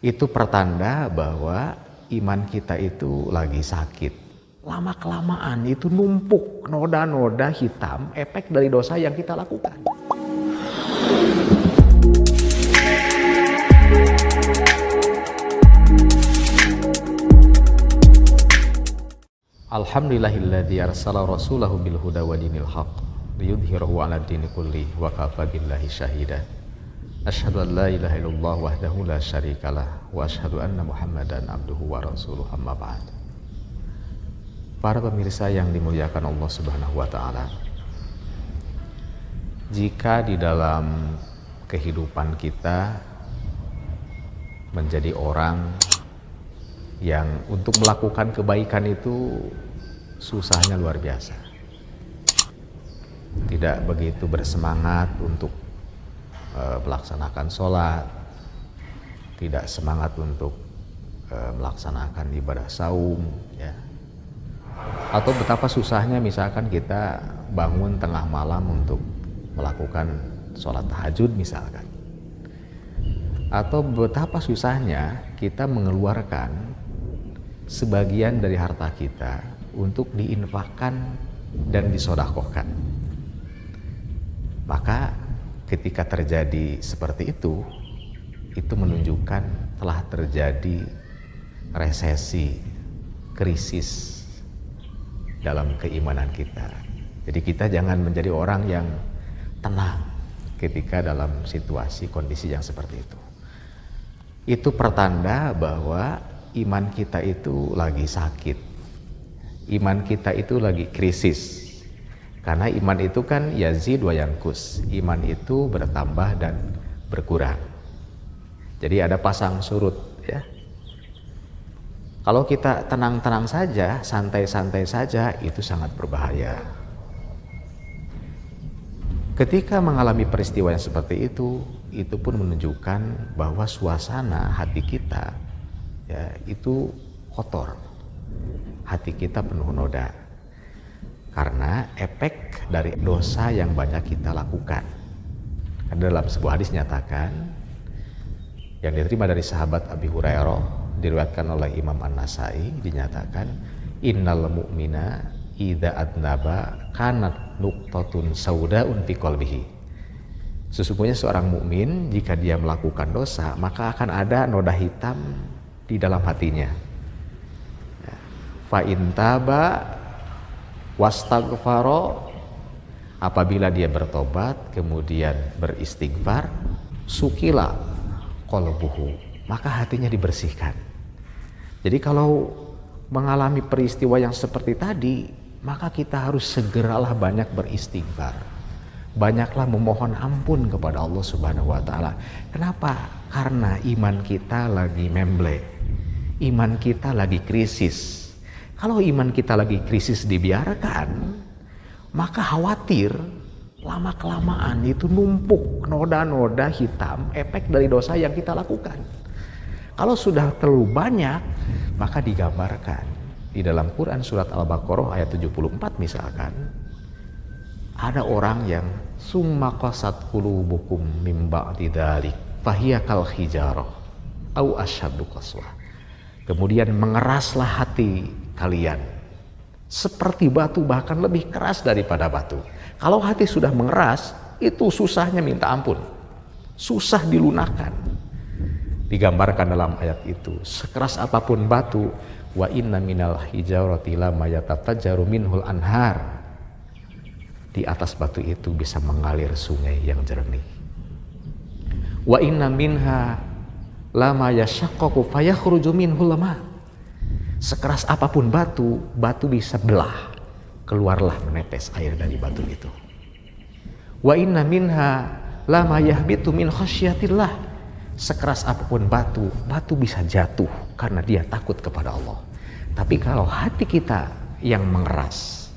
itu pertanda bahwa iman kita itu lagi sakit. Lama-kelamaan itu numpuk noda-noda hitam, efek dari dosa yang kita lakukan. Alhamdulillahilladzi arsala rasulahu bil huda wa dinil haqq liyudhhirahu 'ala dini kulli wa kafa billahi syahida. Asyhadu an la ilaha illallah wahdahu la syarikalah wa asyhadu anna Muhammadan abduhu wa rasuluhu amma ba'd. Para pemirsa yang dimuliakan Allah Subhanahu wa taala. Jika di dalam kehidupan kita menjadi orang yang untuk melakukan kebaikan itu susahnya luar biasa, tidak begitu bersemangat untuk melaksanakan sholat, tidak semangat untuk melaksanakan ibadah saum, ya. Atau betapa susahnya misalkan kita bangun tengah malam untuk melakukan sholat tahajud misalkan. Atau betapa susahnya kita mengeluarkan sebagian dari harta kita untuk diinfakkan dan disodakohkan. Maka ketika terjadi seperti itu menunjukkan telah terjadi resesi, krisis dalam keimanan kita. Jadi kita jangan menjadi orang yang tenang ketika dalam situasi kondisi yang seperti itu. Itu pertanda bahwa iman kita itu lagi sakit. Iman kita itu lagi krisis. Karena iman itu kan yazid wa yanqus. Iman itu bertambah dan berkurang. Jadi ada pasang surut, ya. Kalau kita tenang-tenang saja, santai-santai saja, itu sangat berbahaya. Ketika mengalami peristiwa yang seperti itu pun menunjukkan bahwa suasana hati kita, ya, itu kotor. Hati kita penuh noda. Karena efek dari dosa yang banyak kita lakukan. Karena dalam sebuah hadis nyatakan, yang diterima dari sahabat Abi Hurairah, diriwayatkan oleh Imam An-Nasai, dinyatakan, innal mu'mina idza adnaba kanat nuqtatun saudaun fi qalbihi. Sesungguhnya seorang mukmin jika dia melakukan dosa, maka akan ada noda hitam di dalam hatinya. Fa intaba wastaghfara, apabila dia bertobat kemudian beristighfar, sukila qalbuhu, maka hatinya dibersihkan. Jadi kalau mengalami peristiwa yang seperti tadi, maka kita harus segeralah banyak beristighfar. Banyaklah memohon ampun kepada Allah Subhanahu wa taala. Kenapa? Karena iman kita lagi memble. Iman kita lagi krisis. Kalau iman kita lagi krisis dibiarkan, maka khawatir lama-kelamaan itu numpuk noda-noda hitam, efek dari dosa yang kita lakukan. Kalau sudah terlalu banyak, maka digambarkan di dalam Quran surat Al-Baqarah ayat 74 misalkan, ada orang yang summa qasat qulubukum mim ba'di dzalik fahiya kal hijarah au asyaddu qaswa. Kemudian mengeraslah hati kalian seperti batu, bahkan lebih keras daripada batu. Kalau hati sudah mengeras, itu susahnya minta ampun, susah dilunakkan. Digambarkan dalam ayat itu, sekeras apapun batu, wa inna minal hijarati lama yatafajjaru minhul anhar. Di atas batu itu bisa mengalir sungai yang jernih. Wa inna minha lama yashaqqaqu fayakhruju minhul lama. Sekeras apapun batu, batu bisa belah, keluarlah menetes air dari batu itu. Wa inna minha lama yahbitu min khasyatillah. Sekeras apapun batu, batu bisa jatuh karena dia takut kepada Allah. Tapi kalau hati kita yang mengeras,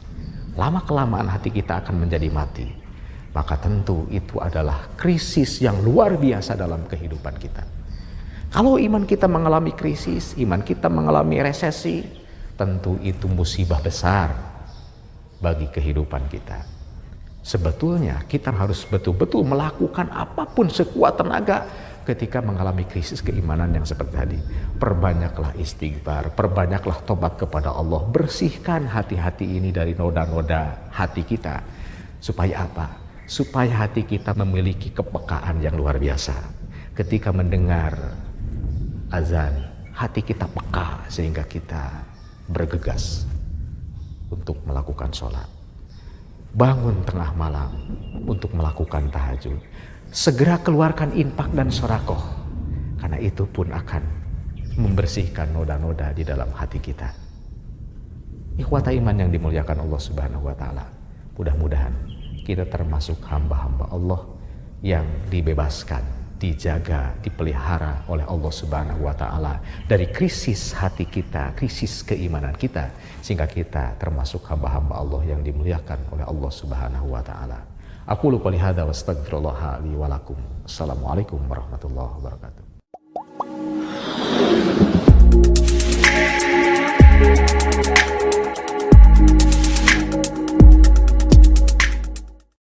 lama-kelamaan hati kita akan menjadi mati. Maka tentu itu adalah krisis yang luar biasa dalam kehidupan kita. Kalau iman kita mengalami krisis, iman kita mengalami resesi, tentu itu musibah besar bagi kehidupan kita. Sebetulnya kita harus betul-betul melakukan apapun sekuat tenaga ketika mengalami krisis keimanan yang seperti tadi, perbanyaklah istighfar, perbanyaklah tobat kepada Allah, bersihkan hati-hati ini dari noda-noda hati kita. Supaya apa? Supaya hati kita memiliki kepekaan yang luar biasa. Ketika mendengar azan, hati kita peka sehingga kita bergegas untuk melakukan sholat. Bangun tengah malam untuk melakukan tahajud. Segera keluarkan infak dan sorakoh, karena itu pun akan membersihkan noda-noda di dalam hati kita. Ikhwata iman yang dimuliakan Allah Subhanahu wa Ta'ala, mudah-mudahan kita termasuk hamba-hamba Allah yang dibebaskan, dijaga, dipelihara oleh Allah Subhanahu wa Ta'ala dari krisis hati kita, krisis keimanan kita, sehingga kita termasuk hamba-hamba Allah yang dimuliakan oleh Allah Subhanahu wa Ta'ala. Aku qouli hadza wa astaghfirullah li wa lakum. Assalamualaikum warahmatullahi wabarakatuh.